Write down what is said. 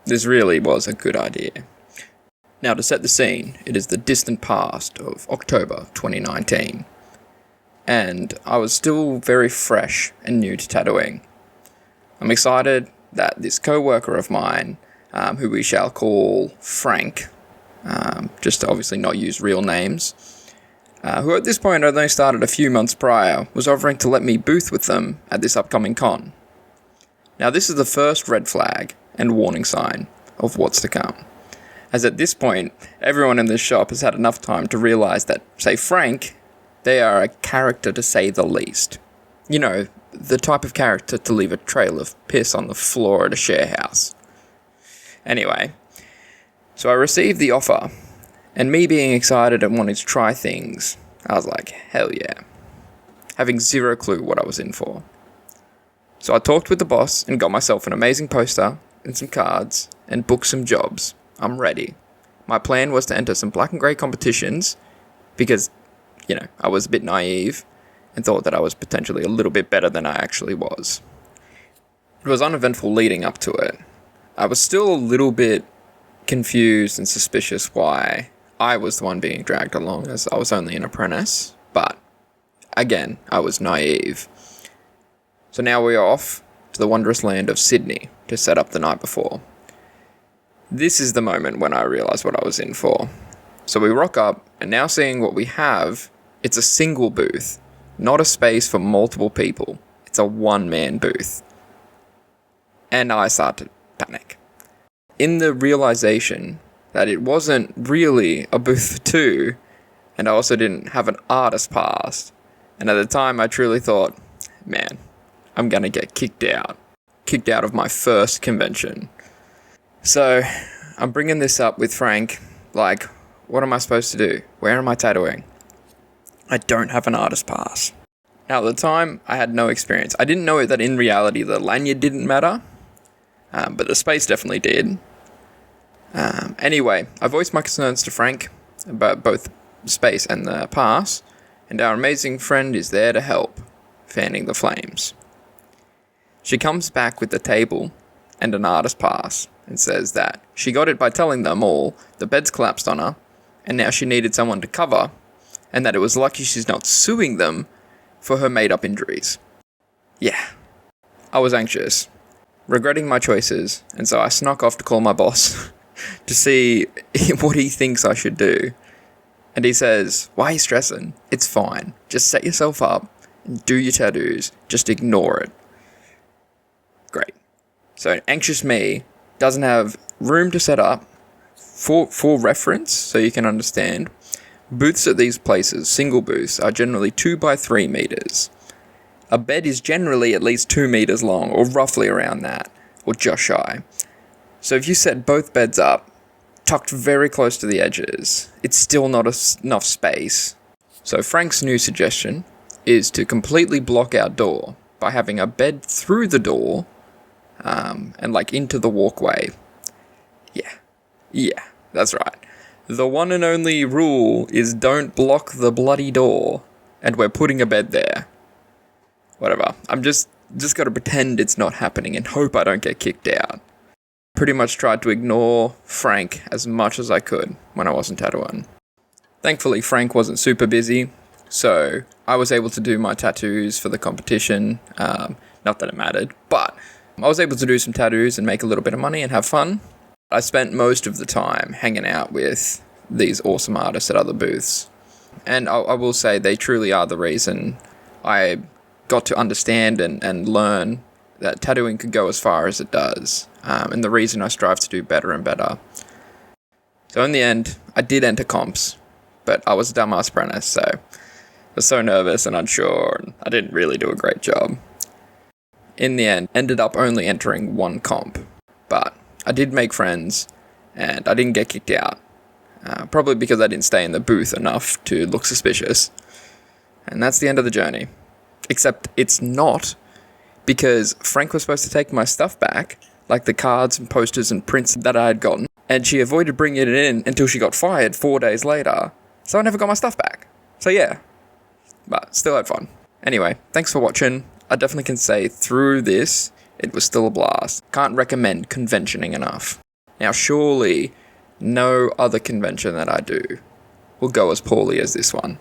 this really was a good idea. Now, to set the scene, it is the distant past of October 2019, and I was still very fresh and new to tattooing. I'm excited that this co-worker of mine, who we shall call Frank, just to obviously not use real names, who at this point had only started a few months prior, was offering to let me booth with them at this upcoming con. Now, this is the first red flag and warning sign of what's to come, as at this point, everyone in this shop has had enough time to realise that, say, Frank, they are a character to say the least. You know, the type of character to leave a trail of piss on the floor at a share house. Anyway, so I received the offer, and me being excited and wanting to try things, I was like, hell yeah. Having zero clue what I was in for. So I talked with the boss and got myself an amazing poster and some cards and booked some jobs. I'm ready. My plan was to enter some black and grey competitions because, I was a bit naive and thought that I was potentially a little bit better than I actually was. It was uneventful leading up to it. I was still a little bit confused and suspicious why I was the one being dragged along, as I was only an apprentice, but again, I was naive. So now we are off to the wondrous land of Sydney to set up the night before. This is the moment when I realised what I was in for. So we rock up, and now seeing what we have, it's a single booth, not a space for multiple people. It's a one-man booth. And I start to panic. In the realisation that it wasn't really a booth for two, and I also didn't have an artist pass, and at the time I truly thought, man, I'm gonna get kicked out of my first convention. So, I'm bringing this up with Frank, like, what am I supposed to do? Where am I tattooing? I don't have an artist pass. Now, at the time, I had no experience. I didn't know that in reality the lanyard didn't matter, but the space definitely did. Anyway, I voiced my concerns to Frank about both space and the pass, and our amazing friend is there to help, fanning the flames. She comes back with the table and an artist pass and says that she got it by telling them all the beds collapsed on her and now she needed someone to cover, and that it was lucky she's not suing them for her made-up injuries. Yeah, I was anxious, regretting my choices, and so I snuck off to call my boss to see what he thinks I should do. And he says, why are you stressing? It's fine. Just set yourself up and do your tattoos. Just ignore it. Great. So anxious me doesn't have room to set up. For reference, so you can understand, booths at these places, single booths, are generally 2 by 3 meters. A bed is generally at least 2 meters long, or roughly around that, or just shy. So if you set both beds up, tucked very close to the edges, it's still not enough space. So Frank's new suggestion is to completely block our door by having a bed through the door, and into the walkway. Yeah, that's right. The one and only rule is don't block the bloody door, and we're putting a bed there. Whatever. I'm just gotta pretend it's not happening and hope I don't get kicked out. Pretty much tried to ignore Frank as much as I could when I wasn't tattooing. Thankfully, Frank wasn't super busy, so I was able to do my tattoos for the competition. Not that it mattered, but I was able to do some tattoos and make a little bit of money and have fun. I spent most of the time hanging out with these awesome artists at other booths. And I will say they truly are the reason I got to understand and learn that tattooing could go as far as it does. And the reason I strive to do better and better. So in the end, I did enter comps, but I was a dumbass apprentice, so I was so nervous and unsure, and I didn't really do a great job. In the end, ended up only entering one comp, but I did make friends, and I didn't get kicked out. Probably because I didn't stay in the booth enough to look suspicious. And that's the end of the journey. Except it's not, because Frank was supposed to take my stuff back, like the cards and posters and prints that I had gotten, and she avoided bringing it in until she got fired 4 days later, so I never got my stuff back. So yeah, but still had fun. Anyway, thanks for watching. I definitely can say through this, it was still a blast. Can't recommend conventioning enough. Now, surely no other convention that I do will go as poorly as this one.